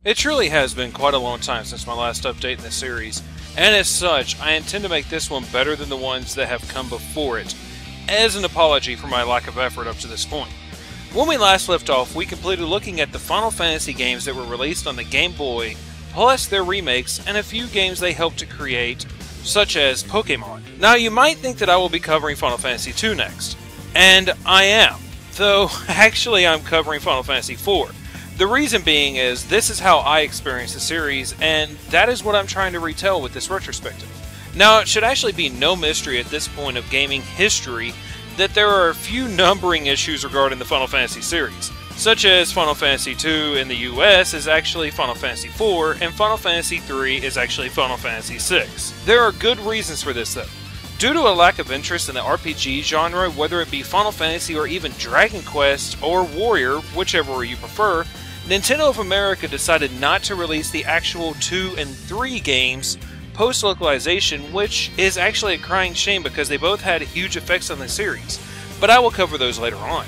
It truly has been quite a long time since my last update in the series, and as such, I intend to make this one better than the ones that have come before it, as an apology for my lack of effort up to this point. When we last left off, we completed looking at the Final Fantasy games that were released on the Game Boy, plus their remakes, and a few games they helped to create, such as Pokemon. Now you might think that I will be covering Final Fantasy II next, and I am, though actually I'm covering Final Fantasy IV. The reason being is this is how I experienced the series, and that is what I'm trying to retell with this retrospective. Now it should actually be no mystery at this point of gaming history that there are a few numbering issues regarding the Final Fantasy series, such as Final Fantasy II in the US is actually Final Fantasy IV, and Final Fantasy III is actually Final Fantasy VI. There are good reasons for this though. Due to a lack of interest in the RPG genre, whether it be Final Fantasy or even Dragon Quest or Warrior, whichever you prefer, Nintendo of America decided not to release the actual 2 and 3 games post-localization, which is actually a crying shame because they both had huge effects on the series, but I will cover those later on.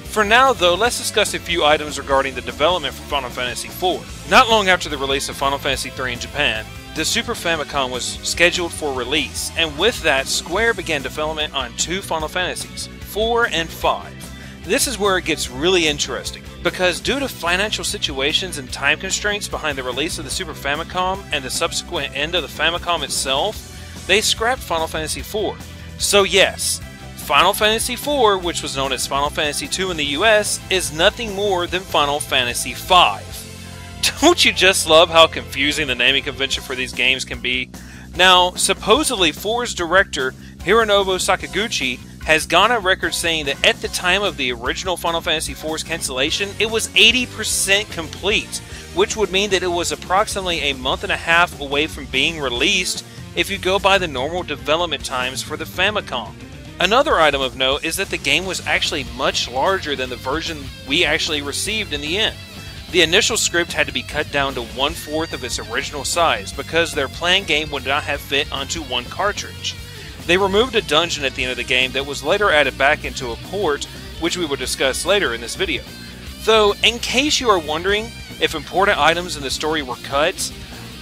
For now though, let's discuss a few items regarding the development for Final Fantasy IV. Not long after the release of Final Fantasy III in Japan, the Super Famicom was scheduled for release, and with that, Square began development on 2 Final Fantasies, 4 and 5. This is where it gets really interesting, because due to financial situations and time constraints behind the release of the Super Famicom and the subsequent end of the Famicom itself, they scrapped Final Fantasy IV. So yes, Final Fantasy IV, which was known as Final Fantasy II in the US, is nothing more than Final Fantasy V. Don't you just love how confusing the naming convention for these games can be? Now, supposedly 4's director, Hironobu Sakaguchi, has gone on record saying that at the time of the original Final Fantasy IV's cancellation, it was 80% complete, which would mean that it was approximately a month and a half away from being released if you go by the normal development times for the Famicom. Another item of note is that the game was actually much larger than the version we actually received in the end. The initial script had to be cut down to 1/4 of its original size because their planned game would not have fit onto one cartridge. They removed a dungeon at the end of the game that was later added back into a port, which we will discuss later in this video. Though, in case you are wondering if important items in the story were cut,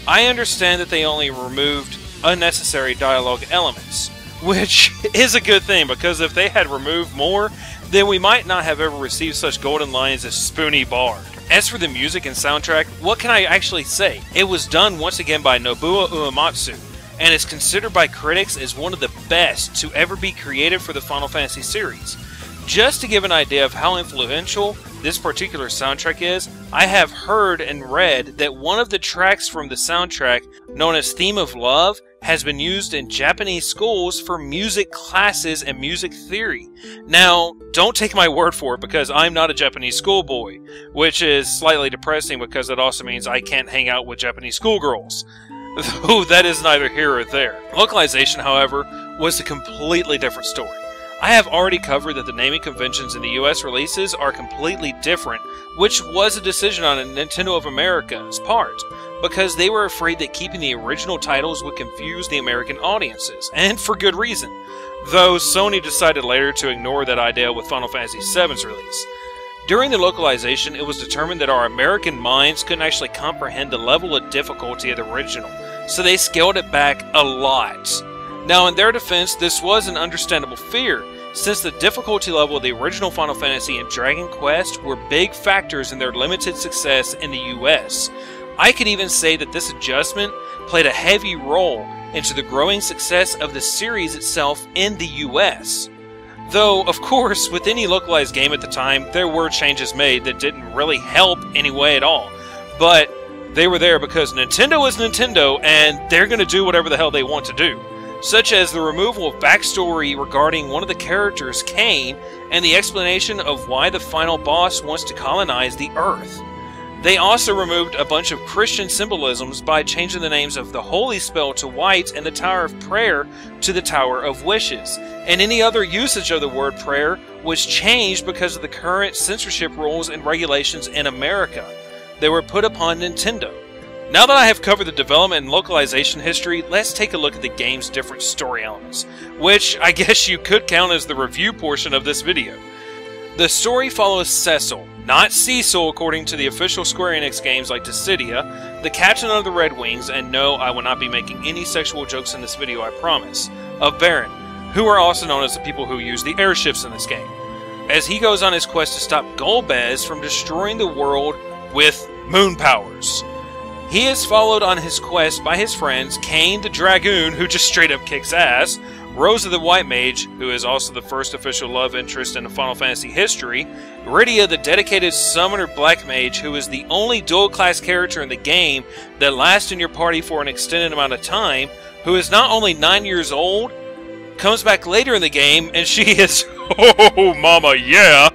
I understand that they only removed unnecessary dialogue elements, which is a good thing because if they had removed more, then we might not have ever received such golden lines as Spoony Bard. As for the music and soundtrack, what can I actually say? It was done once again by Nobuo Uematsu, and is considered by critics as one of the best to ever be created for the Final Fantasy series. Just to give an idea of how influential this particular soundtrack is, I have heard and read that one of the tracks from the soundtrack, known as Theme of Love, has been used in Japanese schools for music classes and music theory. Now, don't take my word for it because I'm not a Japanese schoolboy, which is slightly depressing because it also means I can't hang out with Japanese schoolgirls. Though that is neither here or there. Localization, however, was a completely different story. I have already covered that the naming conventions in the US releases are completely different, which was a decision on Nintendo of America's part, because they were afraid that keeping the original titles would confuse the American audiences, and for good reason. Though Sony decided later to ignore that idea with Final Fantasy VII's release. During the localization, it was determined that our American minds couldn't actually comprehend the level of difficulty of the original, so they scaled it back a lot. Now, in their defense, this was an understandable fear, since the difficulty level of the original Final Fantasy and Dragon Quest were big factors in their limited success in the US. I could even say that this adjustment played a heavy role into the growing success of the series itself in the US. Though, of course, with any localized game at the time, there were changes made that didn't really help any way at all. But they were there because Nintendo is Nintendo, and they're going to do whatever the hell they want to do. Such as the removal of backstory regarding one of the characters, Kain, and the explanation of why the final boss wants to colonize the Earth. They also removed a bunch of Christian symbolisms by changing the names of the Holy Spell to White and the Tower of Prayer to the Tower of Wishes, and any other usage of the word prayer was changed because of the current censorship rules and regulations in America. They were put upon Nintendo. Now that I have covered the development and localization history, let's take a look at the game's different story elements, which I guess you could count as the review portion of this video. The story follows Cecil, not Cecil according to the official Square Enix games like Dissidia, the captain of the Red Wings, and no, I will not be making any sexual jokes in this video, I promise, of Baron, who are also known as the people who use the airships in this game, as he goes on his quest to stop Golbez from destroying the world with moon powers. He is followed on his quest by his friends Kane the Dragoon, who just straight up kicks ass, Rosa the White Mage, who is also the first official love interest in Final Fantasy history, Rydia the dedicated summoner Black Mage, who is the only dual-class character in the game that lasts in your party for an extended amount of time, who is not only 9 years old, comes back later in the game, and she is, oh mama yeah,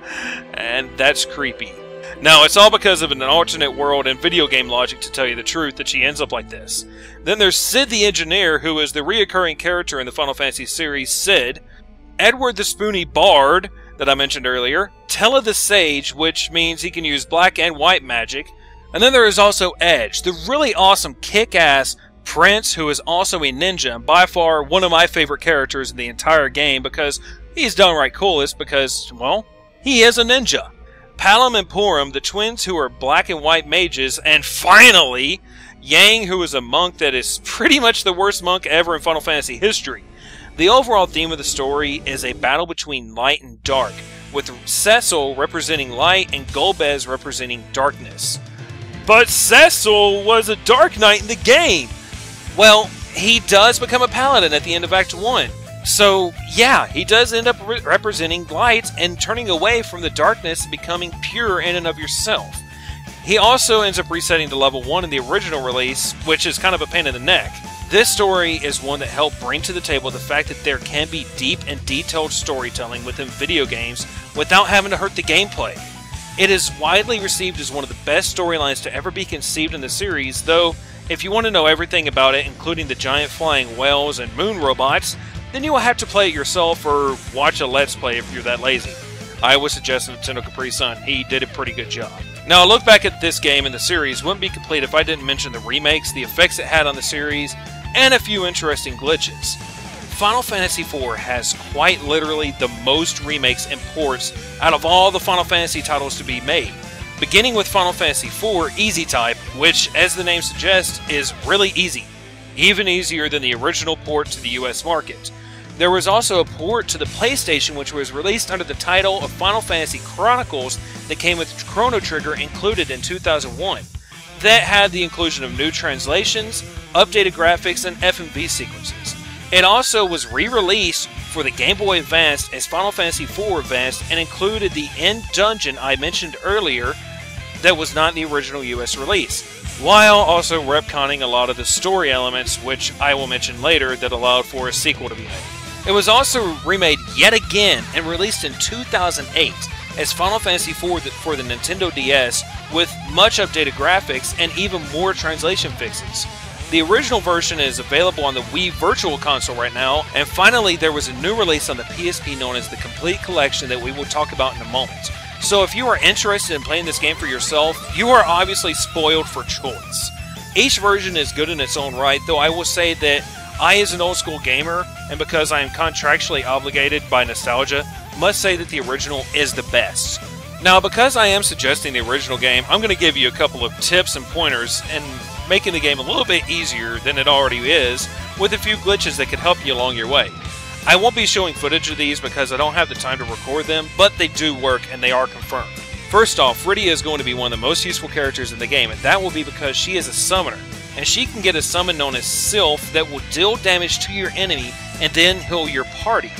and that's creepy. Now, it's all because of an alternate world and video game logic, to tell you the truth, that she ends up like this. Then there's Sid the Engineer, who is the reoccurring character in the Final Fantasy series, Sid, Edward the Spoony Bard, that I mentioned earlier, Tella the Sage, which means he can use black and white magic, and then there is also Edge, the really awesome kick-ass Prince, who is also a ninja, and by far one of my favorite characters in the entire game, because he's downright coolest, because, well, he is a ninja. Palom and Purim, the twins who are black and white mages, and finally, Yang, who is a monk that is pretty much the worst monk ever in Final Fantasy history. The overall theme of the story is a battle between light and dark, with Cecil representing light and Golbez representing darkness. But Cecil was a Dark Knight in the game! Well, he does become a paladin at the end of Act 1. So, yeah, he does end up representing light and turning away from the darkness and becoming pure in and of yourself. He also ends up resetting to level 1 in the original release, which is kind of a pain in the neck. This story is one that helped bring to the table the fact that there can be deep and detailed storytelling within video games without having to hurt the gameplay. It is widely received as one of the best storylines to ever be conceived in the series, though if you want to know everything about it, including the giant flying whales and moon robots, then you will have to play it yourself or watch a Let's Play if you're that lazy. I would suggest Nintendo Capri Sun. He did a pretty good job. Now, a look back at this game and the series wouldn't be complete if I didn't mention the remakes, the effects it had on the series, and a few interesting glitches. Final Fantasy IV has quite literally the most remakes and ports out of all the Final Fantasy titles to be made, beginning with Final Fantasy IV Easy Type, which, as the name suggests, is really easy, even easier than the original port to the US market. There was also a port to the PlayStation which was released under the title of Final Fantasy Chronicles that came with Chrono Trigger included in 2001. That had the inclusion of new translations, updated graphics, and FMV sequences. It also was re-released for the Game Boy Advance as Final Fantasy IV Advanced and included the end dungeon I mentioned earlier that was not in the original US release, while also retconning a lot of the story elements, which I will mention later, that allowed for a sequel to be made. It was also remade yet again and released in 2008 as Final Fantasy IV for the Nintendo DS with much updated graphics and even more translation fixes. The original version is available on the Wii Virtual Console right now, and finally there was a new release on the PSP known as the Complete Collection that we will talk about in a moment. So if you are interested in playing this game for yourself, you are obviously spoiled for choice. Each version is good in its own right, though I will say that I, as an old school gamer, and because I am contractually obligated by nostalgia, must say that the original is the best. Now, because I am suggesting the original game, I'm going to give you a couple of tips and pointers and making the game a little bit easier than it already is, with a few glitches that could help you along your way. I won't be showing footage of these because I don't have the time to record them, but they do work and they are confirmed. First off, Rydia is going to be one of the most useful characters in the game, and that will be because she is a summoner, and she can get a summon known as Sylph that will deal damage to your enemy and then heal your party.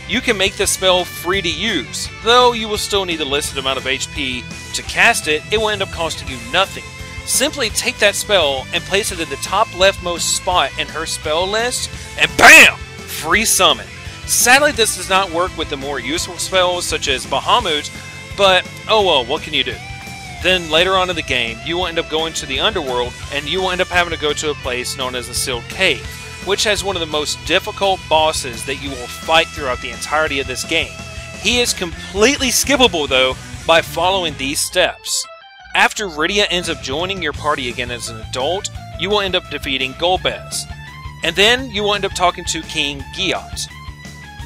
You can make this spell free to use, though you will still need a listed amount of HP to cast it. It will end up costing you nothing. Simply take that spell and place it in the top leftmost spot in her spell list, and BAM! Free summon. Sadly, this does not work with the more useful spells such as Bahamut, but oh well, what can you do? Then later on in the game, you will end up going to the underworld, and you will end up having to go to a place known as the Sealed Cave, which has one of the most difficult bosses that you will fight throughout the entirety of this game. He is completely skippable though by following these steps. After Rydia ends up joining your party again as an adult, you will end up defeating Golbez. And then you will end up talking to King Giot.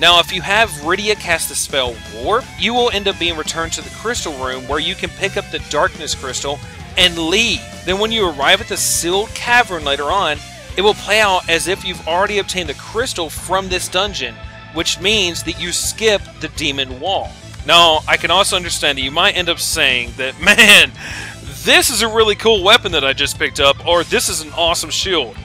Now, if you have Rydia cast the spell Warp, you will end up being returned to the Crystal Room where you can pick up the Darkness Crystal and leave. Then when you arrive at the Sealed Cavern later on, it will play out as if you've already obtained the crystal from this dungeon, which means that you skip the Demon Wall. Now, I can also understand that you might end up saying that, man, this is a really cool weapon that I just picked up, or this is an awesome shield,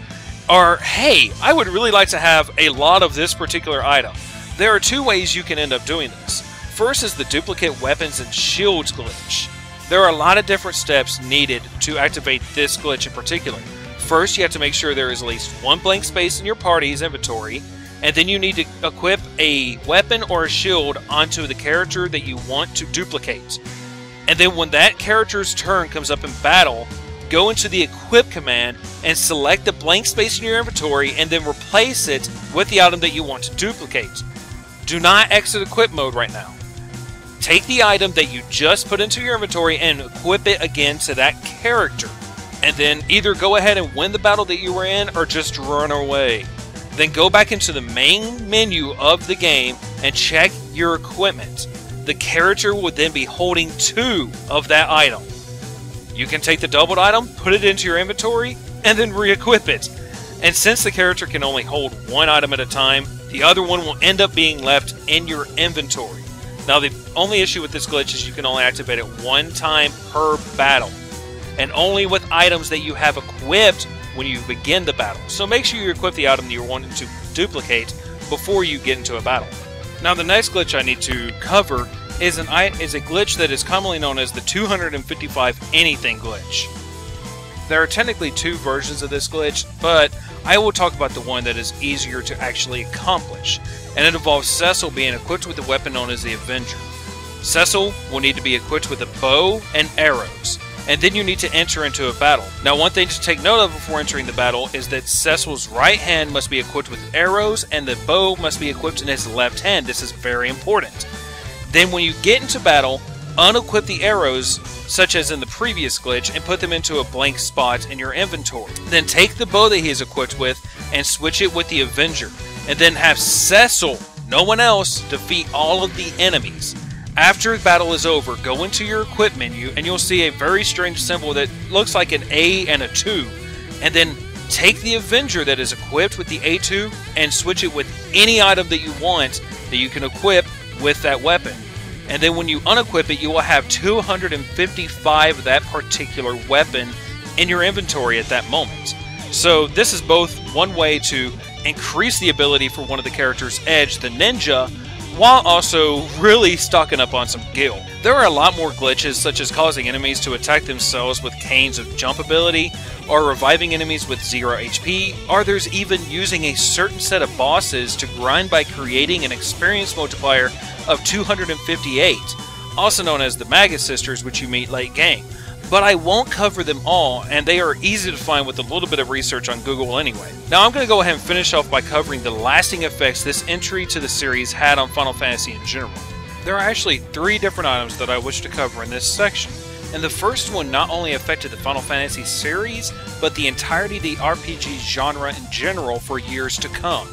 or hey, I would really like to have a lot of this particular item. There are two ways you can end up doing this. First is the duplicate weapons and shields glitch. There are a lot of different steps needed to activate this glitch in particular. First, you have to make sure there is at least one blank space in your party's inventory, and then you need to equip a weapon or a shield onto the character that you want to duplicate. And then when that character's turn comes up in battle, go into the equip command and select the blank space in your inventory and then replace it with the item that you want to duplicate. Do not exit equip mode right now. Take the item that you just put into your inventory and equip it again to that character. And then either go ahead and win the battle that you were in or just run away. Then go back into the main menu of the game and check your equipment. The character will then be holding 2 of that item. You can take the doubled item, put it into your inventory, and then re-equip it. And since the character can only hold 1 item at a time, the other one will end up being left in your inventory. Now, the only issue with this glitch is you can only activate it 1 time per battle, and only with items that you have equipped when you begin the battle. So make sure you equip the item that you're wanting to duplicate before you get into a battle. Now, the next glitch I need to cover is a glitch that is commonly known as the 255 anything glitch. There are technically 2 versions of this glitch, but I will talk about the one that is easier to actually accomplish, and it involves Cecil being equipped with the weapon known as the Avenger. Cecil will need to be equipped with a bow and arrows, and then you need to enter into a battle. Now, one thing to take note of before entering the battle is that Cecil's right hand must be equipped with arrows, and the bow must be equipped in his left hand. This is very important. Then when you get into battle, unequip the arrows, such as in the previous glitch, and put them into a blank spot in your inventory. Then take the bow that he is equipped with and switch it with the Avenger, and then have Cecil, no one else, defeat all of the enemies. After the battle is over, go into your equip menu and you'll see a very strange symbol that looks like an A and a 2, and then take the Avenger that is equipped with the A2 and switch it with any item that you want that you can equip with that weapon. And then when you unequip it, you will have 255 of that particular weapon in your inventory at that moment. So this is both one way to increase the ability for one of the characters' edge, the ninja, while also really stocking up on some gil. There are a lot more glitches, such as causing enemies to attack themselves with canes of jump ability, or reviving enemies with 0 HP, or there's even using a certain set of bosses to grind by creating an experience multiplier of 258, also known as the Magus Sisters, which you meet late game. But I won't cover them all, and they are easy to find with a little bit of research on Google anyway. Now I'm going to go ahead and finish off by covering the lasting effects this entry to the series had on Final Fantasy in general. There are actually 3 different items that I wish to cover in this section, and the first one not only affected the Final Fantasy series, but the entirety of the RPG genre in general for years to come.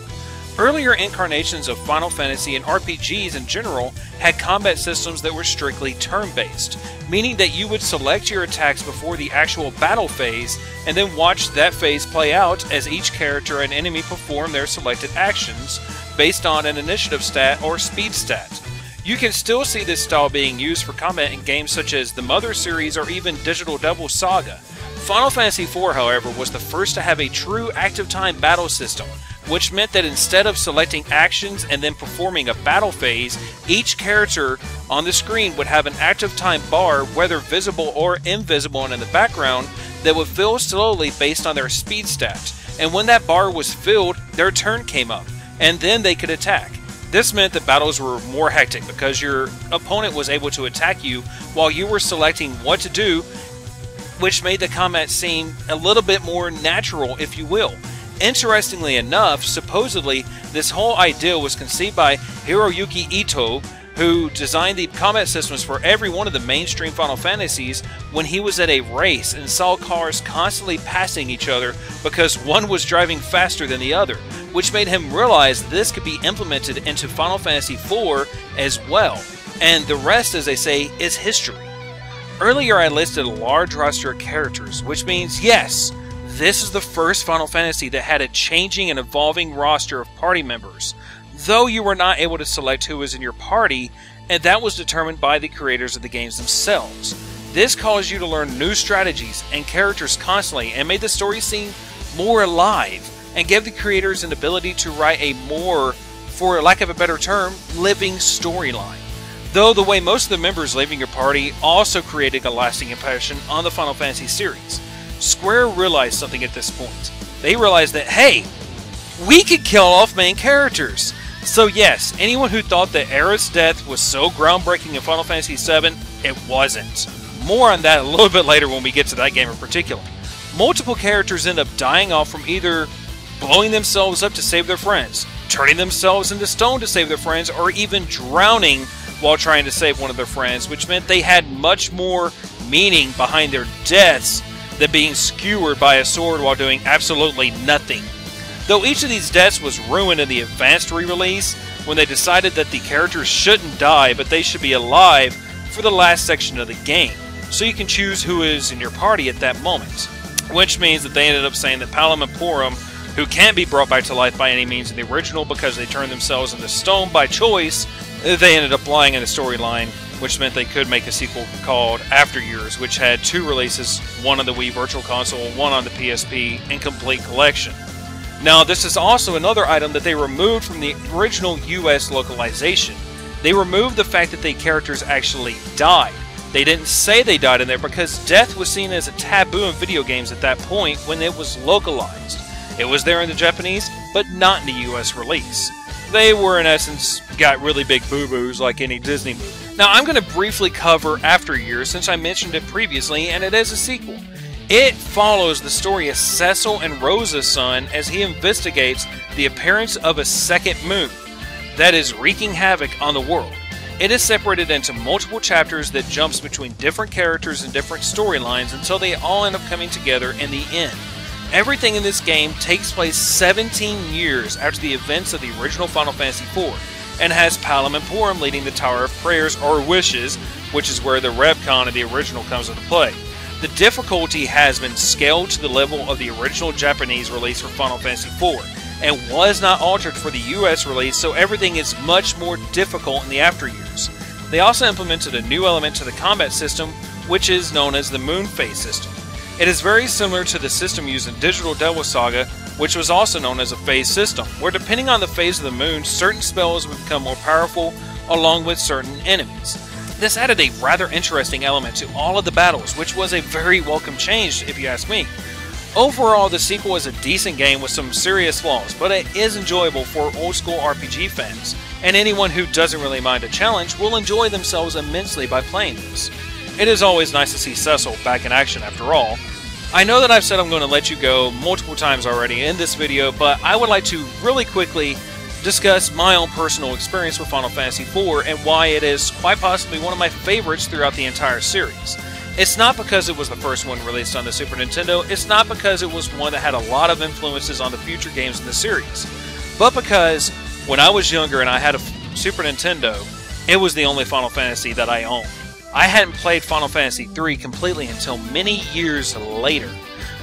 Earlier incarnations of Final Fantasy and RPGs in general had combat systems that were strictly turn-based, meaning that you would select your attacks before the actual battle phase, and then watch that phase play out as each character and enemy perform their selected actions based on an initiative stat or speed stat. You can still see this style being used for combat in games such as the Mother series or even Digital Devil Saga. Final Fantasy IV, however, was the first to have a true active time battle system, which meant that instead of selecting actions and then performing a battle phase, each character on the screen would have an active time bar, whether visible or invisible and in the background, that would fill slowly based on their speed stat. And when that bar was filled, their turn came up, and then they could attack. This meant that battles were more hectic because your opponent was able to attack you while you were selecting what to do, which made the combat seem a little bit more natural, if you will. Interestingly enough, supposedly, this whole idea was conceived by Hiroyuki Ito, who designed the combat systems for every one of the mainstream Final Fantasies when he was at a race and saw cars constantly passing each other because one was driving faster than the other, which made him realize this could be implemented into Final Fantasy IV as well. And the rest, as they say, is history. Earlier I listed a large roster of characters, which means yes, this is the first Final Fantasy that had a changing and evolving roster of party members, though you were not able to select who was in your party, and that was determined by the creators of the games themselves. This caused you to learn new strategies and characters constantly and made the story seem more alive, and gave the creators an ability to write a more, for lack of a better term, living storyline. Though the way most of the members leaving your party also created a lasting impression on the Final Fantasy series. Square realized something at this point. They realized that, hey, we could kill off main characters. So yes, anyone who thought that Aerith's death was so groundbreaking in Final Fantasy VII, it wasn't. More on that a little bit later when we get to that game in particular. Multiple characters end up dying off from either blowing themselves up to save their friends, turning themselves into stone to save their friends, or even drowning while trying to save one of their friends, which meant they had much more meaning behind their deaths than being skewered by a sword while doing absolutely nothing. Though each of these deaths was ruined in the advanced re-release, when they decided that the characters shouldn't die, but they should be alive for the last section of the game, so you can choose who is in your party at that moment. Which means that they ended up saying that Palom and Porom, who can't be brought back to life by any means in the original because they turned themselves into stone by choice, they ended up lying in the storyline, which meant they could make a sequel called After Years, which had 2 releases, one on the Wii Virtual Console, one on the PSP, and complete collection. Now, this is also another item that they removed from the original US localization. They removed the fact that the characters actually died. They didn't say they died in there because death was seen as a taboo in video games at that point when it was localized. It was there in the Japanese, but not in the US release. They were, in essence, got really big boo-boos like any Disney movie. Now, I'm going to briefly cover After Years since I mentioned it previously, and it is a sequel. It follows the story of Cecil and Rosa's son as he investigates the appearance of a second moon that is wreaking havoc on the world. It is separated into multiple chapters that jumps between different characters and different storylines until they all end up coming together in the end. Everything in this game takes place 17 years after the events of the original Final Fantasy IV, and has Palom and Porom leading the Tower of Prayers or Wishes, which is where the Revcon of the original comes into play. The difficulty has been scaled to the level of the original Japanese release for Final Fantasy IV, and was not altered for the US release, so everything is much more difficult in the After Years. They also implemented a new element to the combat system, which is known as the Moon Phase system. It is very similar to the system used in Digital Devil Saga, which was also known as a phase system, where depending on the phase of the moon, certain spells would become more powerful along with certain enemies. This added a rather interesting element to all of the battles, which was a very welcome change if you ask me. Overall, the sequel is a decent game with some serious flaws, but it is enjoyable for old school RPG fans, and anyone who doesn't really mind a challenge will enjoy themselves immensely by playing this. It is always nice to see Cecil back in action after all. I know that I've said I'm going to let you go multiple times already in this video, but I would like to really quickly discuss my own personal experience with Final Fantasy IV and why it is quite possibly one of my favorites throughout the entire series. It's not because it was the first one released on the Super Nintendo, it's not because it was one that had a lot of influences on the future games in the series, but because when I was younger and I had a Super Nintendo, it was the only Final Fantasy that I owned. I hadn't played Final Fantasy III completely until many years later,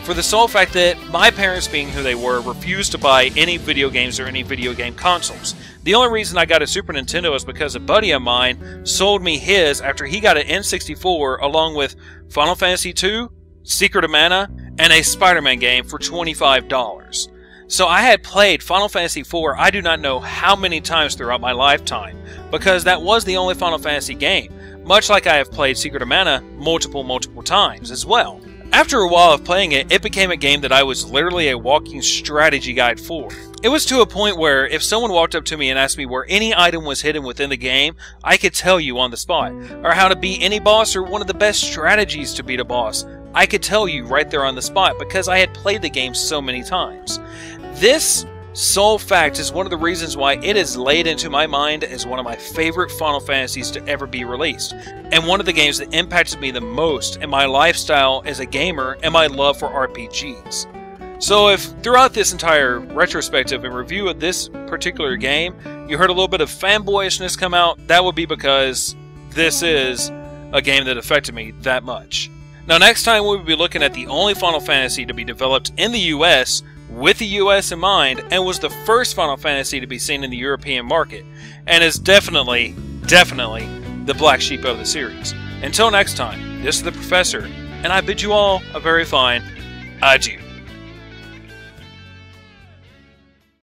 for the sole fact that my parents, being who they were, refused to buy any video games or any video game consoles. The only reason I got a Super Nintendo is because a buddy of mine sold me his after he got an N64 along with Final Fantasy II, Secret of Mana, and a Spider-Man game for $25. So I had played Final Fantasy IV I do not know how many times throughout my lifetime, because that was the only Final Fantasy game, much like I have played Secret of Mana multiple times as well. After a while of playing it, it became a game that I was literally a walking strategy guide for. It was to a point where if someone walked up to me and asked me where any item was hidden within the game, I could tell you on the spot, or how to beat any boss or one of the best strategies to beat a boss. I could tell you right there on the spot because I had played the game so many times. This sole fact is one of the reasons why it is laid into my mind as one of my favorite Final Fantasies to ever be released, and one of the games that impacted me the most in my lifestyle as a gamer and my love for RPGs. So if throughout this entire retrospective and review of this particular game, you heard a little bit of fanboyishness come out, that would be because this is a game that affected me that much. Now next time we will be looking at the only Final Fantasy to be developed in the US with the US in mind, and was the first Final Fantasy to be seen in the European market, and is definitely the black sheep of the series. Until next time, this is the Professor, and I bid you all a very fine adieu.